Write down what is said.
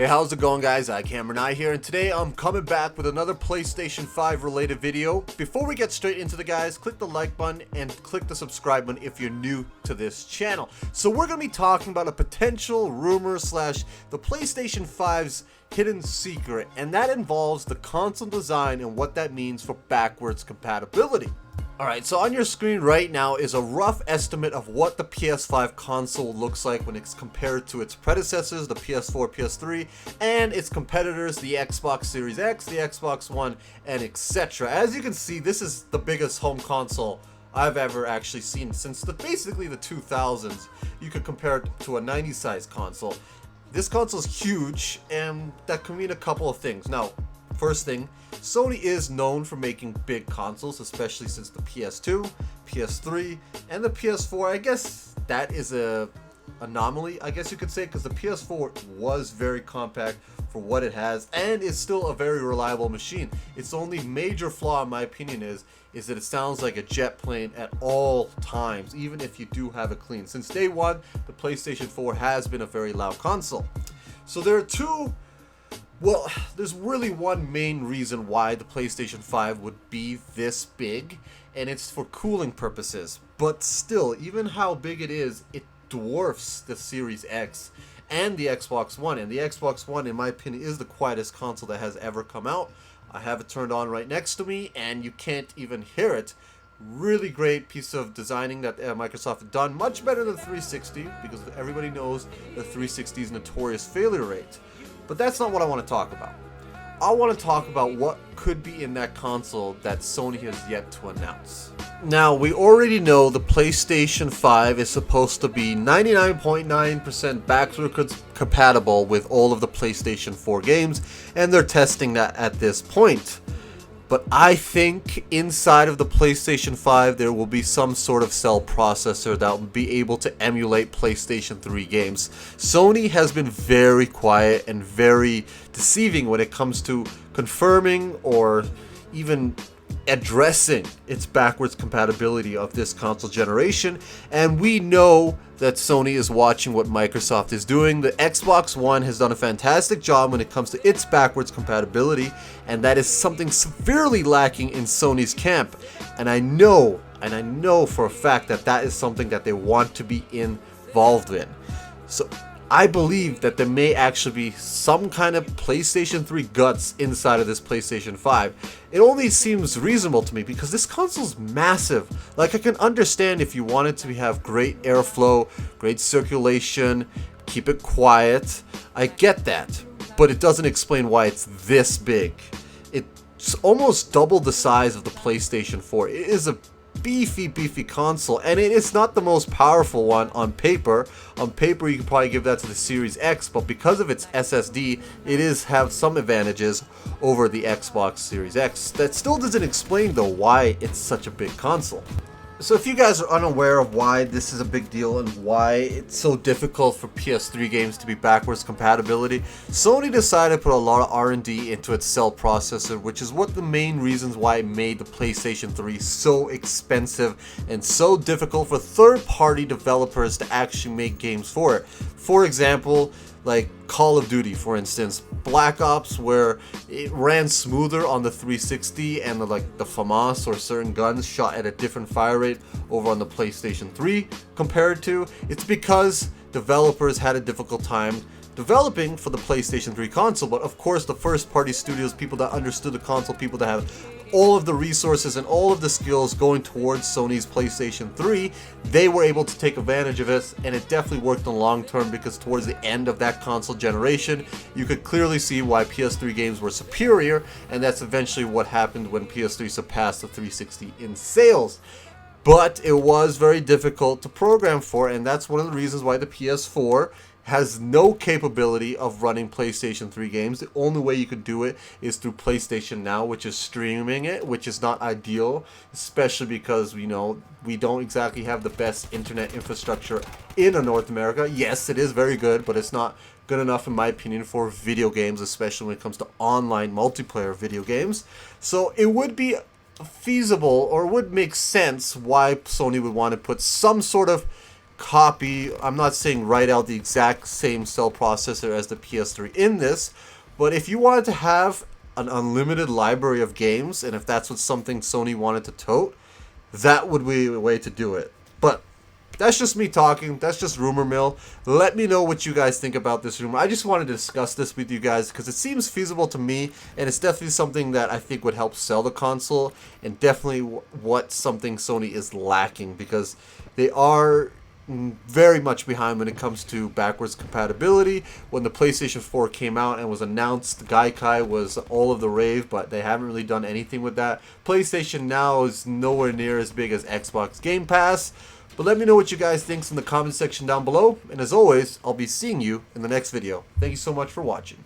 Hey, how's it going, guys? iKmRni here, and today I'm coming back with another PlayStation 5 related video. Before we get straight into the guys, click the like button and click the subscribe button if you're new to this channel. So we're going to be talking about a potential rumor slash the PlayStation 5's hidden secret, and that involves the console design and what that means for backwards compatibility. Alright, so on your screen right now is a rough estimate of what the PS5 console looks like when it's compared to its predecessors, the PS4, PS3, and its competitors, the Xbox Series X, the Xbox One, and etc. As you can see, this is the biggest home console I've ever actually seen since basically the 2000s. You could compare it to a 90 size console. This console is huge, and that can mean a couple of things. Now, first thing, Sony is known for making big consoles, especially since the PS2, PS3, and the PS4. I guess that is a anomaly, I guess you could say, because the PS4 was very compact for what it has, and is still a very reliable machine. Its only major flaw, in my opinion, is that it sounds like a jet plane at all times, even if you do have it clean. Since day one, the PlayStation 4 has been a very loud console. So there are there's really one main reason why the PlayStation 5 would be this big, and it's for cooling purposes. But still, even how big it is, it dwarfs the Series X and the Xbox One. And the Xbox One, in my opinion, is the quietest console that has ever come out. I have it turned on right next to me, and you can't even hear it. Really great piece of designing that Microsoft had done. Much better than the 360, because everybody knows the 360's notorious failure rate. But that's not what I want to talk about. I want to talk about what could be in that console that Sony has yet to announce. Now, we already know the PlayStation 5 is supposed to be 99.9% backwards compatible with all of the PlayStation 4 games, and they're testing that at this point. But I think inside of the PlayStation 5 there will be some sort of cell processor that will be able to emulate PlayStation 3 games. Sony has been very quiet and very deceiving when it comes to confirming or even addressing its backwards compatibility of this console generation, and we know that Sony is watching what Microsoft is doing. The Xbox One has done a fantastic job when it comes to its backwards compatibility, and that is something severely lacking in Sony's camp. And I know for a fact that that is something that they want to be involved in. So I believe that there may actually be some kind of PlayStation 3 guts inside of this PlayStation 5. It only seems reasonable to me because this console's massive. Like, I can understand if you wanted to have great airflow, great circulation, keep it quiet. I get that, but it doesn't explain why it's this big. It's almost double the size of the PlayStation 4. It is a beefy console, and it is not the most powerful one on paper. On paper, you could probably give that to the Series X, but because of its SSD, it have some advantages over the Xbox Series X. That still doesn't explain, though, why it's such a big console. So if you guys are unaware of why this is a big deal and why it's so difficult for PS3 games to be backwards compatibility, Sony decided to put a lot of R&D into its cell processor, which is what the main reasons why it made the PlayStation 3 so expensive and so difficult for third-party developers to actually make games for it. For example, like Call of Duty, for instance, Black Ops, where it ran smoother on the 360 and the FAMAS or certain guns shot at a different fire rate over on the PlayStation 3 compared to, it's because developers had a difficult time developing for the PlayStation 3 console. But of course, the first party studios, people that understood the console, people that have all of the resources and all of the skills going towards Sony's PlayStation 3, they were able to take advantage of this, and it definitely worked in the long term, because towards the end of that console generation, you could clearly see why PS3 games were superior, and that's eventually what happened when PS3 surpassed the 360 in sales. But it was very difficult to program for, and that's one of the reasons why the PS4 has no capability of running PlayStation 3 games. The only way you could do it is through PlayStation Now, which is streaming it, which is not ideal, especially because we don't exactly have the best internet infrastructure in North America. Yes, it is very good, but it's not good enough, in my opinion, for video games, especially when it comes to online multiplayer video games. So it would be feasible, or would make sense, why Sony would want to put some sort of copy, I'm not saying write out the exact same cell processor as the PS3 in this, but if you wanted to have an unlimited library of games, and if that's what something Sony wanted to tote, that would be a way to do it. But that's just me talking. That's just rumor mill. Let me know what you guys think about this rumor. I just wanted to discuss this with you guys because it seems feasible to me, and it's definitely something that I think would help sell the console, and definitely what something Sony is lacking, because they are very much behind when it comes to backwards compatibility. When the PlayStation 4 came out and was announced, Gaikai was all of the rave, but they haven't really done anything with that. PlayStation Now is nowhere near as big as Xbox Game Pass. But let me know what you guys think in the comment section down below. And as always, I'll be seeing you in the next video. Thank you so much for watching.